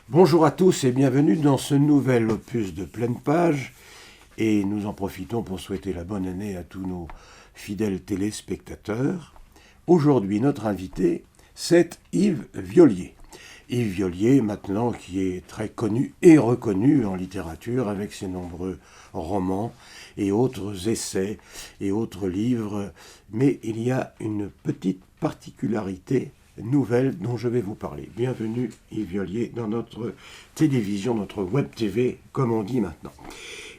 Bonjour à tous et bienvenue dans ce nouvel opus de Pleine Page. Et nous en profitons pour souhaiter la bonne année à tous nos fidèles téléspectateurs. Aujourd'hui, notre invité, c'est Yves Viollier. Yves Viollier, maintenant, qui est très connu et reconnu en littérature avec ses nombreux romans et autres essais et autres livres. Mais il y a une petite particularité nouvelle dont je vais vous parler. Bienvenue Yves Viollier dans notre télévision, notre web TV, comme on dit maintenant.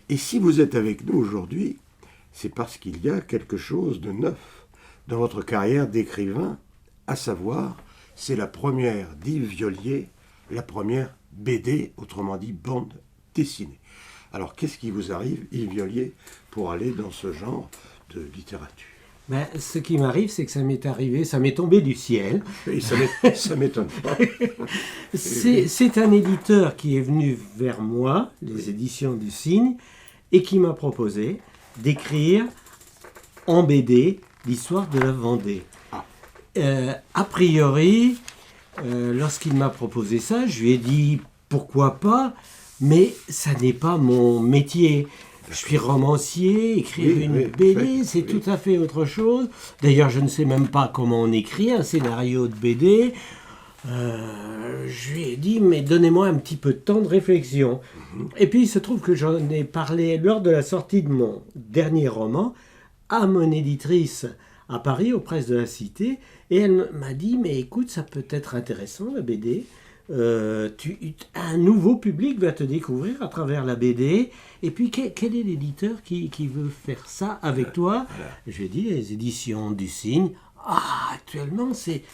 Et si vous êtes avec nous aujourd'hui, c'est parce qu'il y a quelque chose de neuf dans votre carrière d'écrivain, à savoir, c'est la première d'Yves Viollier, la première BD, autrement dit bande dessinée. Alors qu'est-ce qui vous arrive, Yves Viollier, pour aller dans ce genre de littérature ? Ce qui m'arrive, c'est que ça m'est arrivé, ça m'est tombé du ciel. Et ça m'étonne pas. C'est un éditeur qui est venu vers moi, les éditions du Cygne, et qui m'a proposé d'écrire en BD l'histoire de la Vendée. A priori, lorsqu'il m'a proposé ça, je lui ai dit pourquoi pas, mais ça n'est pas mon métier. Je suis romancier, écrire une BD, c'est tout à fait autre chose. D'ailleurs, je ne sais même pas comment on écrit un scénario de BD. Je lui ai dit, mais donnez-moi un petit peu de temps de réflexion. Et puis, il se trouve que j'en ai parlé lors de la sortie de mon dernier roman à mon éditrice à Paris, aux Presses de la Cité. Et elle m'a dit, mais écoute, ça peut être intéressant, la BD. Un nouveau public va te découvrir à travers la BD. Et puis, quel est l'éditeur qui veut faire ça avec toi ? Je lui ai dit, les éditions du Cygne. Actuellement, c'est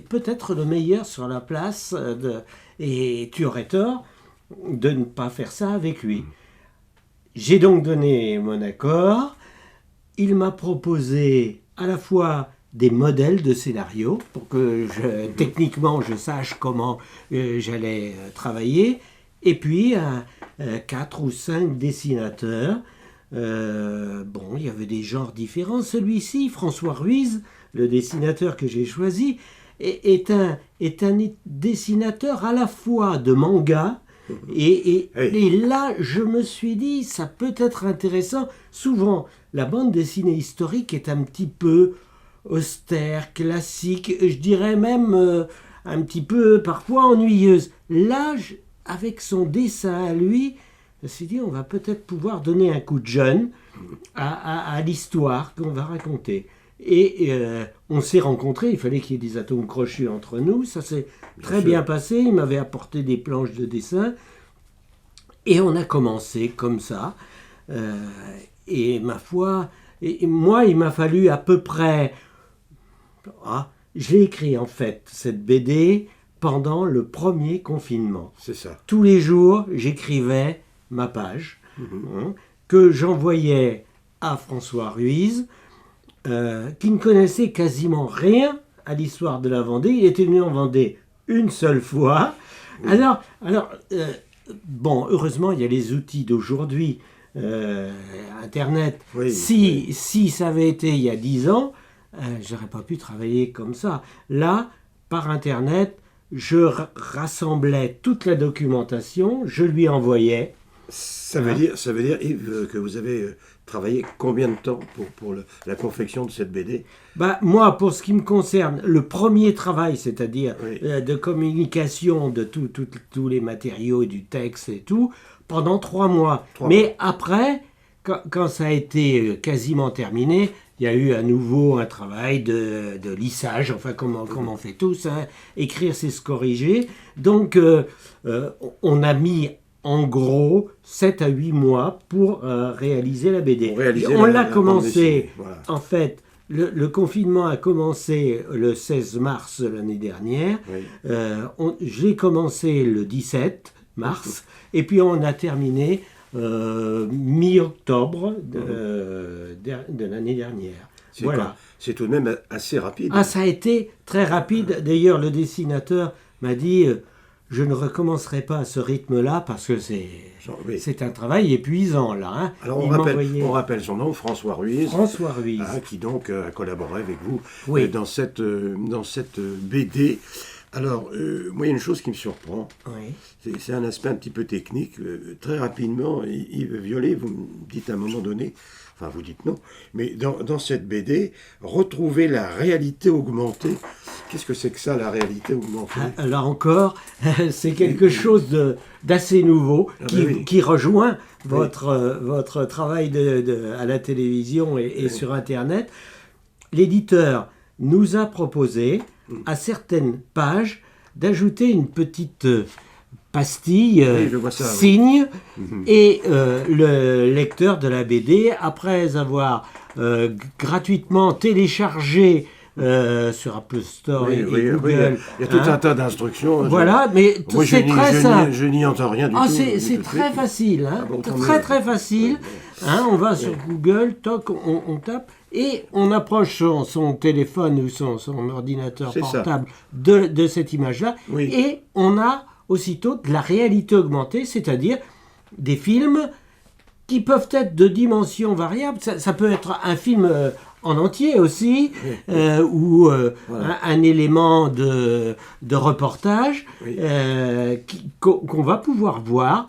peut-être le meilleur sur la place. Et tu aurais tort de ne pas faire ça avec lui. J'ai donc donné mon accord. Il m'a proposé à la fois des modèles de scénarios pour que techniquement je sache comment j'allais travailler, et puis 4 ou 5 dessinateurs. Il y avait des genres différents. Celui-ci, François Ruiz, le dessinateur que j'ai choisi, est un dessinateur à la fois de manga, et là je me suis dit ça peut être intéressant. Souvent la bande dessinée historique est un petit peu austère, classique, je dirais même un petit peu parfois ennuyeuse. Là, avec son dessin à lui, je me suis dit, on va peut-être pouvoir donner un coup de jeune à l'histoire qu'on va raconter. Et on s'est rencontrés, il fallait qu'il y ait des atomes crochus entre nous, ça s'est très bien passé, il m'avait apporté des planches de dessin, et on a commencé comme ça. Et ma foi, moi, il m'a fallu à peu près... j'ai écrit en fait cette BD pendant le premier confinement. C'est ça. Tous les jours, j'écrivais ma page que j'envoyais à François Ruiz, qui ne connaissait quasiment rien à l'histoire de la Vendée. Il était venu en Vendée une seule fois. Alors, heureusement, il y a les outils d'aujourd'hui, Internet. Si ça avait été il y a 10 ans, j'aurais pas pu travailler comme ça. Là, par Internet, je rassemblais toute la documentation, je lui envoyais. Ça veut dire, Yves, que vous avez travaillé combien de temps pour la confection de cette BD ? Moi, pour ce qui me concerne, le premier travail, c'est-à-dire de communication de tous les matériaux et du texte et tout, pendant 3 mois. Mais après, quand ça a été quasiment terminé, il y a eu à nouveau un travail de lissage, enfin comme on fait tous, écrire c'est se corriger. Donc on a mis en gros 7 à 8 mois pour réaliser la BD. On l'a commencé, en fait, le confinement a commencé le 16 mars l'année dernière. Je l'ai commencé le 17 mars, et puis on a terminé mi-octobre de l'année dernière. C'est tout de même assez rapide. Ça a été très rapide. D'ailleurs, le dessinateur m'a dit je ne recommencerai pas à ce rythme-là parce que c'est un travail épuisant, là. Hein. Alors, on rappelle son nom, François Ruiz. François Ruiz. Qui donc a collaboré avec vous dans cette BD. Alors, moi, il y a une chose qui me surprend. Oui. C'est un aspect un petit peu technique. Très rapidement, Yves Violet, vous me dites à un moment donné, enfin vous dites non, mais dans cette BD, retrouver la réalité augmentée. Qu'est-ce que c'est que ça, la réalité augmentée? Là encore, c'est quelque chose d'assez nouveau qui rejoint votre travail à la télévision et sur Internet. L'éditeur nous a proposé à certaines pages d'ajouter une petite pastille, signe, et le lecteur de la BD, après avoir gratuitement téléchargé sur Apple Store et Google. Il y a tout un tas d'instructions. Voilà, mais c'est très simple. Je n'y entends rien du tout. C'est très facile, très facile. On va sur Google, toc, on tape, et on approche son téléphone ou son ordinateur portable de cette image-là, et on a aussitôt de la réalité augmentée, c'est-à-dire des films qui peuvent être de dimensions variables. Ça peut être un film en entier aussi, ou un élément de reportage qu'on va pouvoir voir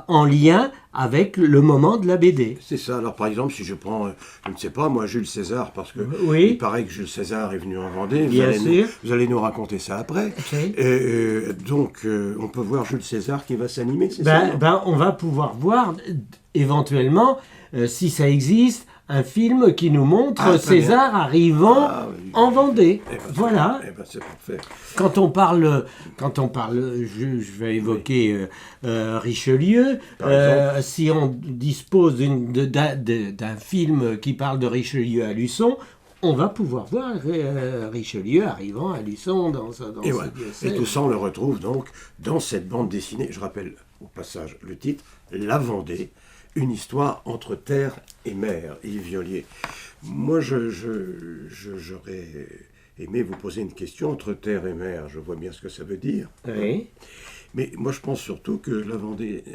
en lien avec le moment de la BD. C'est ça. Alors par exemple, si je prends, je ne sais pas, moi, Jules César, parce que il paraît que Jules César est venu en Vendée, vous allez nous raconter ça après. Donc, on peut voir Jules César qui va s'animer, c'est ça? On va pouvoir voir, éventuellement, si ça existe, un film qui nous montre César arrivant en Vendée. Voilà. C'est parfait. Quand on parle, je vais évoquer Richelieu. Si on dispose d'un film qui parle de Richelieu à Luçon, on va pouvoir voir Richelieu arrivant à Luçon dans ce diocèse. Et tout ça, on le retrouve donc dans cette bande dessinée. Je rappelle au passage le titre, La Vendée. Une histoire entre terre et mer, Yves Violier. Moi, j'aurais aimé vous poser une question entre terre et mer. Je vois bien ce que ça veut dire. Oui. Mais moi, je pense surtout que la Vendée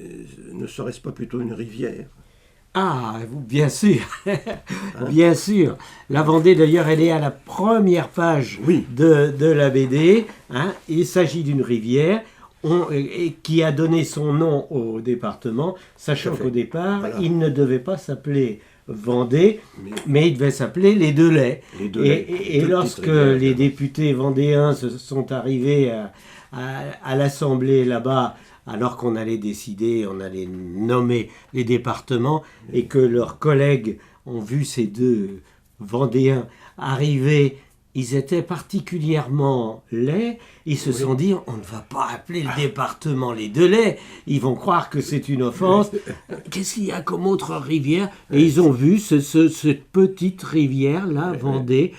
ne serait-ce pas plutôt une rivière? Ah, bien sûr. Bien sûr. La Vendée, d'ailleurs, elle est à la première page de la BD. Il s'agit d'une rivière. Qui a donné son nom au département, sachant qu'au départ, il ne devait pas s'appeler Vendée, mais il devait s'appeler les Delais. Et lorsque les députés vendéens sont arrivés à l'Assemblée là-bas, alors qu'on allait décider, on allait nommer les départements, et que leurs collègues ont vu ces deux Vendéens arriver, ils étaient particulièrement laids. Ils se sont dit, on ne va pas appeler le département les Delais. Ils vont croire que c'est une offense. Qu'est-ce qu'il y a comme autre rivière? Et ils ont vu cette petite rivière, la Vendée.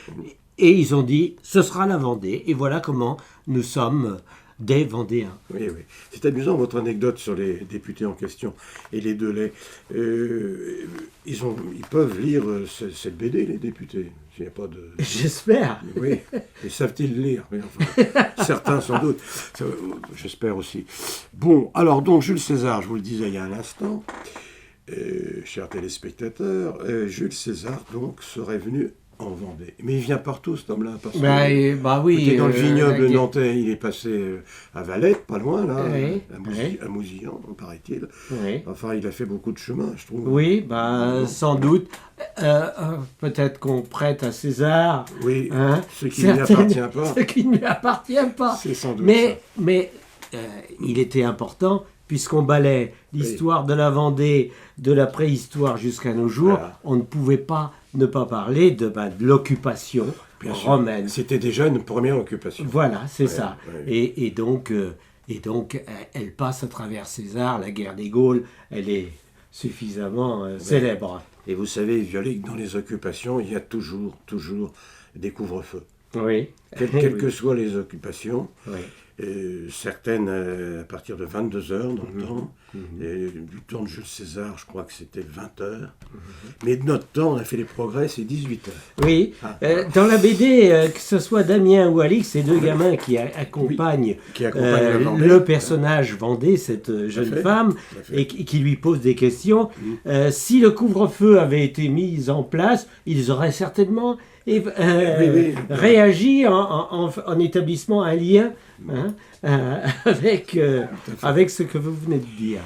Et ils ont dit, ce sera la Vendée. Et voilà comment nous sommes des Vendéens. Oui. C'est amusant votre anecdote sur les députés en question et les Delais. Ils peuvent lire cette BD, les députés. Il n'y a pas de... J'espère. Oui. Et savent-ils lire? Enfin, certains sans doute. J'espère aussi. Bon, alors donc Jules César, je vous le disais il y a un instant, chers téléspectateurs, Jules César donc serait venu en Vendée. Mais il vient partout, cet homme-là. Parce que, oui. Dans le vignoble nantais, il est passé à Valette, pas loin, là, à Mouzillan, paraît-il. Oui. Enfin, il a fait beaucoup de chemin, je trouve. Oui, sans doute. Peut-être qu'on prête à César. Oui, ce qui ne lui appartient pas. Ce qui ne lui appartient pas. C'est sans doute mais il était important, puisqu'on balait l'histoire de la Vendée, de la préhistoire jusqu'à nos jours, on ne pouvait pas ne pas parler de l'occupation romaine. C'était déjà une première occupation. Voilà, c'est ça. Et donc, elle passe à travers César, la guerre des Gaules, elle est suffisamment célèbre. Et vous savez, Violet, que dans les occupations, il y a toujours des couvre-feux. Oui. Quelles que soient les occupations, oui. Certaines à partir de 22h dans le temps, et du temps de Jules César, je crois que c'était 20h. Mais de notre temps, on a fait les progrès, c'est 18h. Oui, dans la BD, que ce soit Damien ou Alix, ces deux gamins qui accompagnent, le personnage Vendée, cette jeune femme, et qui lui pose des questions. Si le couvre-feu avait été mis en place, ils auraient certainement réagi en établissant un lien hein, avec ce que vous venez de dire.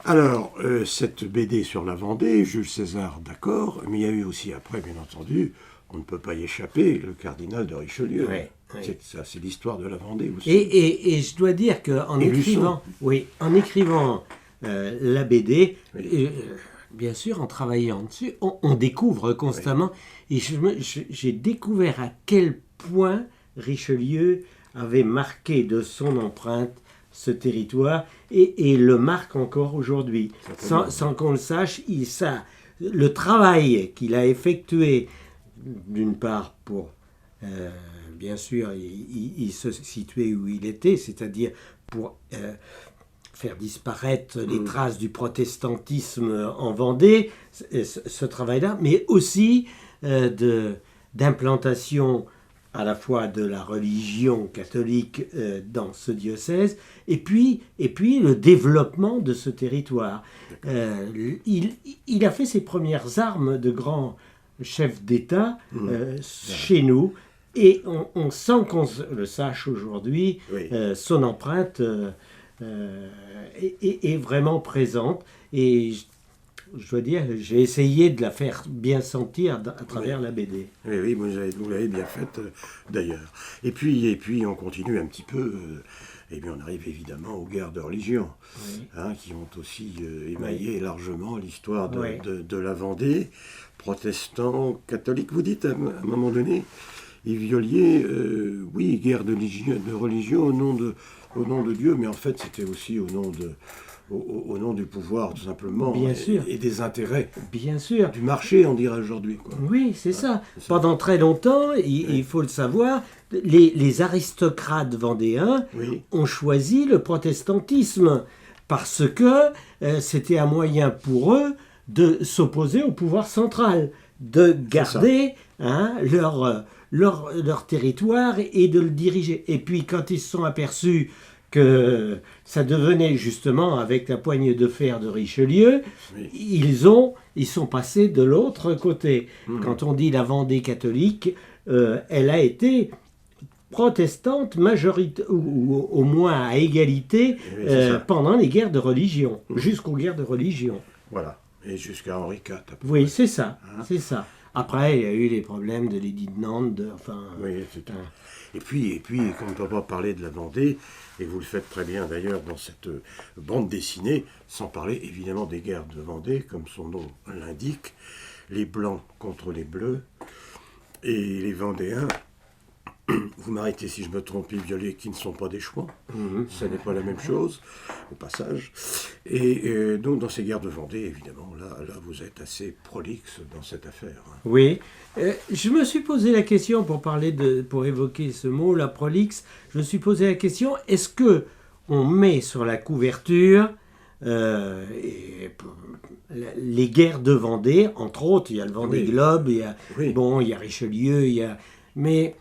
Alors, cette BD sur la Vendée, Jules César, d'accord, mais il y a eu aussi après, bien entendu, on ne peut pas y échapper, le cardinal de Richelieu. Ouais, ouais. C'est l'histoire de la Vendée aussi. Et je dois dire qu'en écrivant, la BD, bien sûr, en travaillant dessus, on découvre constamment. Et j'ai découvert à quel point Richelieu avait marqué de son empreinte ce territoire et le marque encore aujourd'hui. Sans qu'on le sache, le travail qu'il a effectué, d'une part pour, bien sûr, il se situait où il était, c'est-à-dire pour faire disparaître les traces du protestantisme en Vendée, ce travail-là, mais aussi d'implantation à la fois de la religion catholique dans ce diocèse, et puis le développement de ce territoire. Il a fait ses premières armes de grand chef d'État chez nous, et on sent qu'on le sache aujourd'hui, son empreinte est vraiment présente, et je dois dire, j'ai essayé de la faire bien sentir à travers la BD. Oui, vous l'avez bien faite d'ailleurs. Et puis on continue un petit peu, et bien on arrive évidemment aux guerres de religion, qui ont aussi émaillé largement l'histoire de la Vendée, protestants, catholiques. Vous dites à un moment donné, Yves Violier, guerre de religion au nom de Dieu, mais en fait c'était aussi au nom du pouvoir, tout simplement, bien sûr. Et des intérêts. Bien sûr. Du marché, on dirait aujourd'hui. Oui, c'est ça. Pendant très longtemps, il faut le savoir, les aristocrates vendéens ont choisi le protestantisme parce que c'était un moyen pour eux de s'opposer au pouvoir central, de garder leur territoire et de le diriger. Et puis quand ils se sont aperçus que ça devenait justement, avec la poigne de fer de Richelieu, ils sont passés de l'autre côté. Quand on dit la Vendée catholique, elle a été protestante ou au moins à égalité pendant les guerres de religion, jusqu'aux guerres de religion. Voilà, et jusqu'à Henri IV. Oui, c'est ça, c'est ça. Après, il y a eu les problèmes de l'édit de Nantes, Oui, c'est Et puis, comme on ne peut pas parler de la Vendée, et vous le faites très bien d'ailleurs dans cette bande dessinée, sans parler évidemment des guerres de Vendée, comme son nom l'indique, les Blancs contre les Bleus, et les Vendéens, vous m'arrêtez si je me trompe, Yves Violier, qui ne sont pas des Chouans, ce n'est pas la même chose, au passage. Et donc dans ces guerres de Vendée, évidemment, là vous êtes assez prolixe dans cette affaire. Oui, je me suis posé la question, pour évoquer ce mot, la prolixe, je me suis posé la question, est-ce que on met sur la couverture les guerres de Vendée, entre autres, il y a le Vendée Globe, il y a Richelieu, mais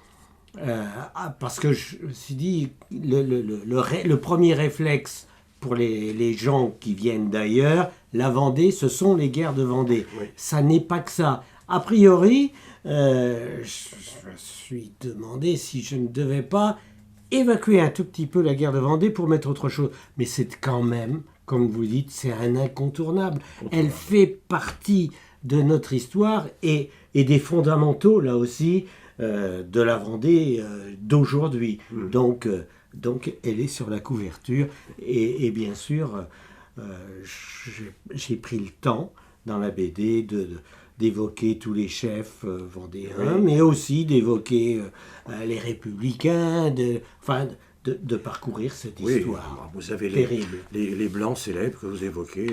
parce que je me suis dit, le premier réflexe pour les gens qui viennent d'ailleurs, la Vendée, ce sont les guerres de Vendée. Ça n'est pas que ça. A priori, je me suis demandé si je ne devais pas évacuer un tout petit peu la guerre de Vendée pour mettre autre chose. Mais c'est quand même, comme vous dites, c'est un incontournable. Elle fait partie de notre histoire et des fondamentaux, là aussi, de la Vendée d'aujourd'hui. Donc, elle est sur la couverture. Et bien sûr, j'ai pris le temps, dans la BD, d'évoquer tous les chefs vendéens, mais aussi d'évoquer les républicains, de parcourir cette histoire. Vous avez terrible. Les Blancs célèbres que vous évoquez,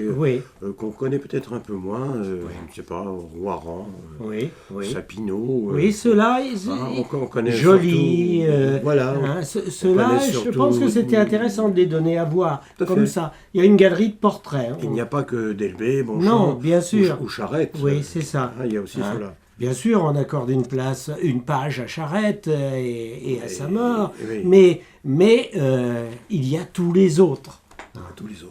qu'on connaît peut-être un peu moins, je ne sais pas, Roiran, Sapineau. Ceux-là, on connaît jolis. Voilà. Ceux-là, je pense que c'était intéressant de les donner à voir, comme ça. Il y a une galerie de portraits. Il n'y a pas que Delbé, Bonchamp, bien sûr. Ou Charette. Oui, c'est ça. Il y a aussi cela. Bien sûr, on accorde une page à Charette et à sa mort, mais il y a tous les autres.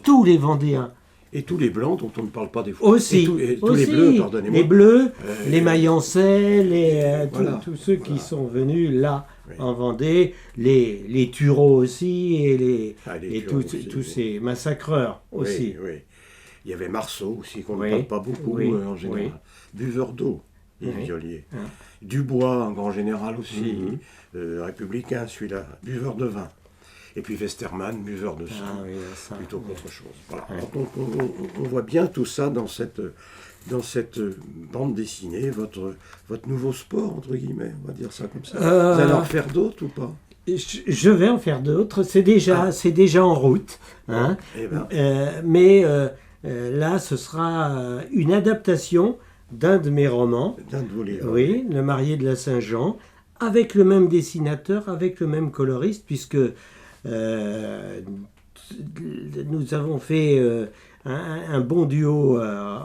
Tous les Vendéens. Et tous les Blancs dont on ne parle pas des fois. Aussi. Tous les Bleus, pardonnez-moi. Les Bleus, les Mailloncais, tous ceux qui sont venus là en Vendée, les Tureaux aussi, et tous ces massacreurs aussi. Oui. Il y avait Marceau aussi, qu'on ne Oui, parle pas beaucoup en général. oui. Buveur d'eau, et Oui. violier. Ah. Dubois, en grand général aussi, Mhm. républicain celui-là, buveur de vin. Et puis Westermann, buveur de sang, Ah oui, ça, plutôt oui. qu'autre chose. Voilà. Ouais. Donc on voit bien tout ça dans cette bande dessinée, votre nouveau sport, entre guillemets, on va dire ça comme ça. Vous allez en faire d'autres ou pas? Je vais en faire d'autres, c'est déjà en route. Hein. Eh ben. Mais là, ce sera une adaptation d'un de mes romans. D'un de vos livres. Oui, Le Marié de la Saint-Jean, avec le même dessinateur, avec le même coloriste, puisque nous avons fait un bon duo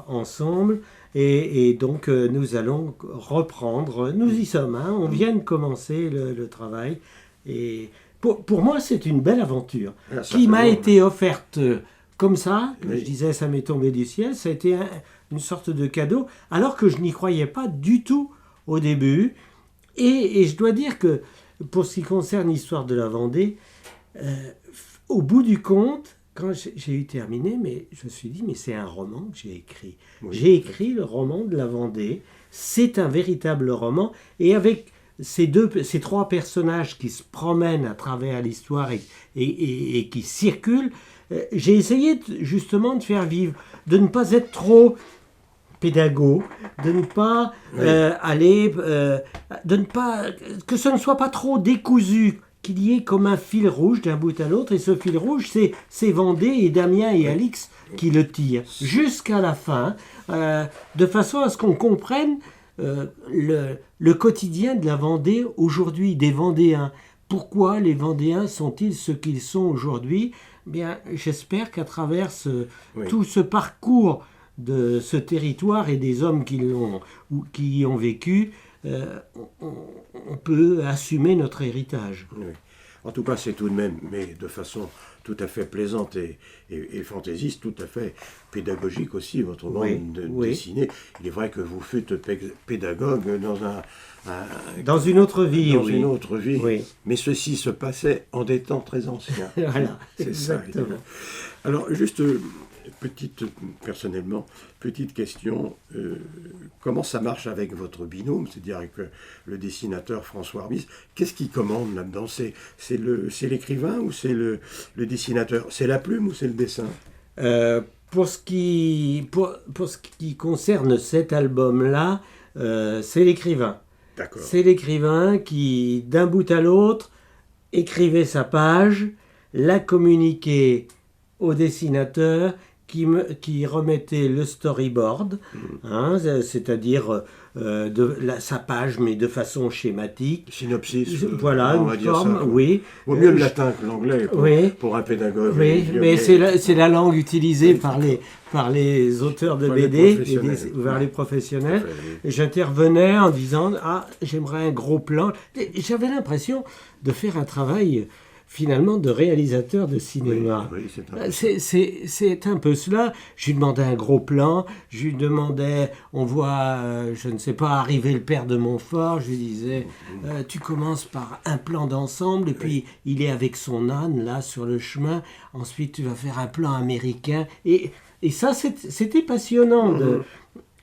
ensemble, et donc nous allons reprendre. Nous y sommes, hein, on vient de commencer le travail, et pour moi c'est une belle aventure qui m'a été offerte comme ça. Oui. Je disais, ça m'est tombé du ciel, ça a été une sorte de cadeau, alors que je n'y croyais pas du tout au début. Et je dois dire que, pour ce qui concerne l'histoire de la Vendée, au bout du compte, quand j'ai eu terminé, mais je me suis dit, mais c'est un roman que j'ai écrit. Oui. J'ai écrit le roman de la Vendée. C'est un véritable roman. Et avec ces trois personnages qui se promènent à travers l'histoire et qui circulent, j'ai essayé justement de faire vivre, de ne pas être trop pédago, de ne pas de ne pas, que ce ne soit pas trop décousu, qu'il y ait comme un fil rouge d'un bout à l'autre, et ce fil rouge, c'est Vendée et Damien et Alix qui le tirent jusqu'à la fin, de façon à ce qu'on comprenne le quotidien de la Vendée aujourd'hui, des Vendéens. Pourquoi les Vendéens sont-ils ce qu'ils sont aujourd'hui? Bien, j'espère qu'à travers tout ce parcours de ce territoire et des hommes qui y ont vécu, on peut assumer notre héritage. Oui. En tout cas, c'est tout de même, mais de façon tout à fait plaisante et fantaisiste, tout à fait pédagogique aussi, votre bande dessinée. Il est vrai que vous fûtes pédagogue dans une autre vie. Dans une autre vie. Oui. Mais ceci se passait en des temps très anciens. Voilà, c'est exactement. Ça. Alors, juste personnellement, petite question. Comment ça marche avec votre binôme, c'est-à-dire avec le dessinateur François Arbis? Qu'est-ce qu'il commande là-dedans? C'est l'écrivain ou c'est le dessinateur? C'est la plume ou c'est le dessin? Pour ce qui concerne cet album-là, c'est l'écrivain. D'accord. C'est l'écrivain qui, d'un bout à l'autre, écrivait sa page, la communiquait au dessinateur, qui remettait le storyboard, hein, c'est-à-dire sa page, mais de façon schématique. Synopsis. Voilà, on va dire forme, ça. Oui. Vaut mieux le latin que l'anglais pour un pédagogue. Oui, mais c'est la langue utilisée par les auteurs de BD, vers les professionnels. Et j'intervenais en disant, j'aimerais un gros plan. J'avais l'impression de faire un travail finalement de réalisateur de cinéma. Oui, c'est un peu cela. Je lui demandais un gros plan, je lui demandais, on voit, je ne sais pas, arriver le père de Montfort, je lui disais, tu commences par un plan d'ensemble, et puis il est avec son âne là sur le chemin, ensuite tu vas faire un plan américain, et ça c'était passionnant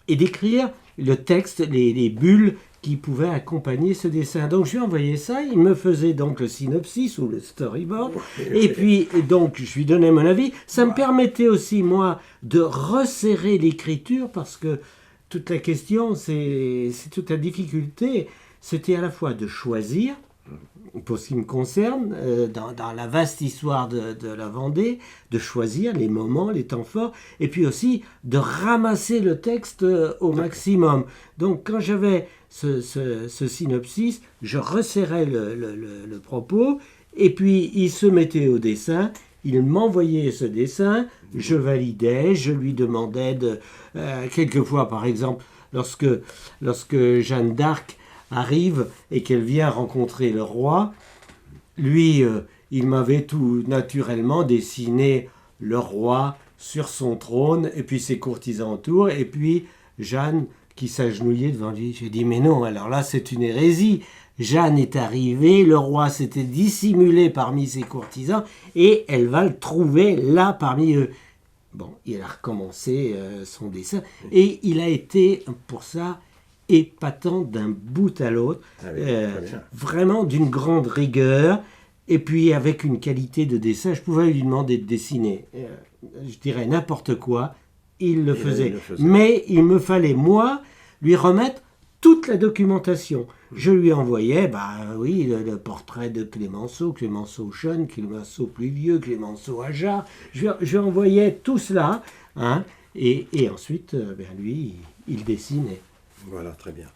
et d'écrire le texte, les bulles qui pouvaient accompagner ce dessin. Donc je lui ai envoyé ça, il me faisait donc le synopsis ou le storyboard, et puis donc je lui donnais mon avis. Ça me permettait aussi, moi, de resserrer l'écriture, parce que toute la question, c'est toute la difficulté, c'était à la fois de choisir, pour ce qui me concerne, dans la vaste histoire de la Vendée, de choisir les moments, les temps forts, et puis aussi de ramasser le texte au maximum. Donc quand j'avais ce synopsis, je resserrais le propos, et puis il se mettait au dessin, il m'envoyait ce dessin, je validais, je lui demandais quelquefois, par exemple, lorsque Jeanne d'Arc arrive et qu'elle vient rencontrer le roi, lui, il m'avait tout naturellement dessiné le roi sur son trône, et puis ses courtisans autour, et puis Jeanne qui s'agenouillait devant lui. J'ai dit, mais non, alors là c'est une hérésie. Jeanne est arrivée, le roi s'était dissimulé parmi ses courtisans, et elle va le trouver là parmi eux. Bon, il a recommencé son dessin, et il a été, pour ça, épatant d'un bout à l'autre, vraiment d'une grande rigueur, et puis avec une qualité de dessin. Je pouvais lui demander de dessiner, je dirais n'importe quoi, il le faisait. Mais il me fallait, moi, lui remettre toute la documentation. Je lui envoyais, le portrait de Clémenceau jeune, Clémenceau plus vieux, Clémenceau Aja. Je lui envoyais tout cela, hein, et ensuite, lui, il dessinait. Voilà, très bien.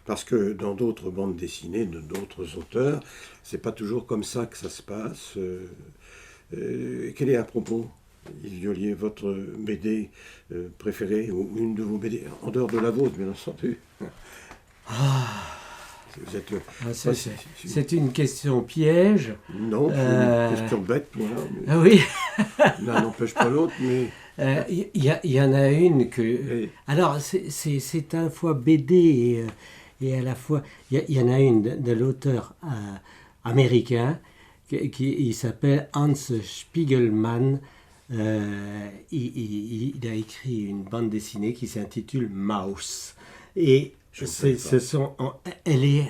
Parce que dans d'autres bandes dessinées, de d'autres auteurs, c'est pas toujours comme ça que ça se passe. Quel est à propos, Yves Violier, votre BD préférée, ou une de vos BD, en dehors de la vôtre, bien entendu? Vous êtes, c'est une question piège. Non, c'est une question bête. Voilà, ah oui. L'un n'empêche pas l'autre, mais... Il y en a une que... Et... Alors, c'est à la fois BD et à la fois... Il y en a une de l'auteur américain il s'appelle Hans Spiegelman. Il a écrit une bande dessinée qui s'intitule Mouse. Et elle est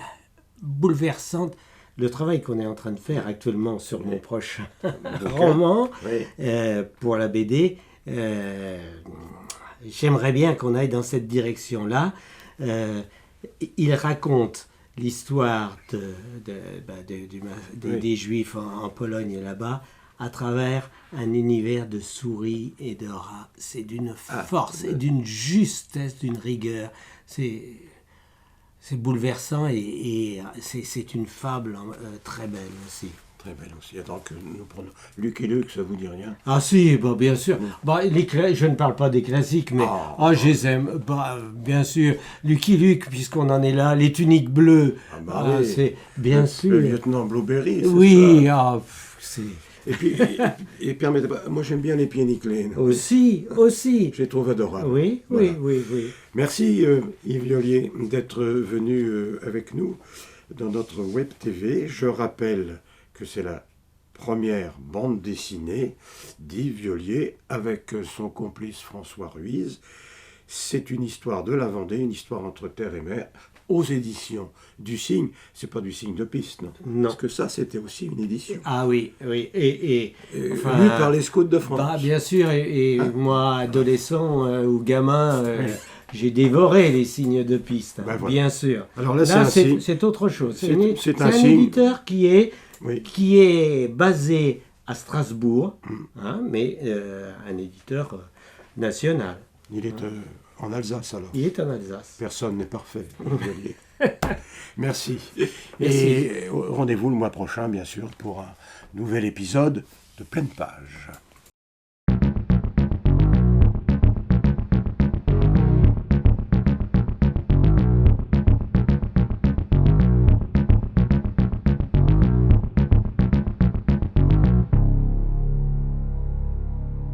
bouleversante. Le travail qu'on est en train de faire actuellement sur mon prochain roman pour la BD, j'aimerais bien qu'on aille dans cette direction-là. Il raconte l'histoire des Juifs en Pologne là-bas à travers un univers de souris et de rats. C'est d'une force et d'une justesse, d'une rigueur. C'est bouleversant et c'est une fable très belle aussi. Très belle aussi. Attends que nous prenons Lucky Luke, ça vous dit rien? Ah si, bien sûr. Je ne parle pas des classiques, mais je les aime. Bien sûr. Lucky Luke, puisqu'on en est là. Les tuniques bleues. Oui. C'est bien sûr. Le lieutenant Blueberry. Oui, c'est... Et puis, permettez-moi, moi j'aime bien les pieds nickelés. Aussi. Je les trouve adorables. Oui. Merci Yves Violier d'être venu avec nous dans notre web TV. Je rappelle que c'est la première bande dessinée d'Yves Violier avec son complice François Ruiz. C'est une histoire de la Vendée, une histoire entre terre et mer, aux éditions du Cygne. C'est pas du Cygne de Piste, non? Parce que ça, c'était aussi une édition. Ah oui. Et lu par les Scouts de France. Bien sûr, et moi, adolescent ou gamin, j'ai dévoré les Cygnes de Piste, voilà. Bien sûr. Alors là, c'est autre chose. C'est un éditeur qui est basé à Strasbourg, mais un éditeur national. Il est en Alsace, alors. Il est en Alsace. Personne n'est parfait. Merci. Et rendez-vous le mois prochain, bien sûr, pour un nouvel épisode de Pleine Page.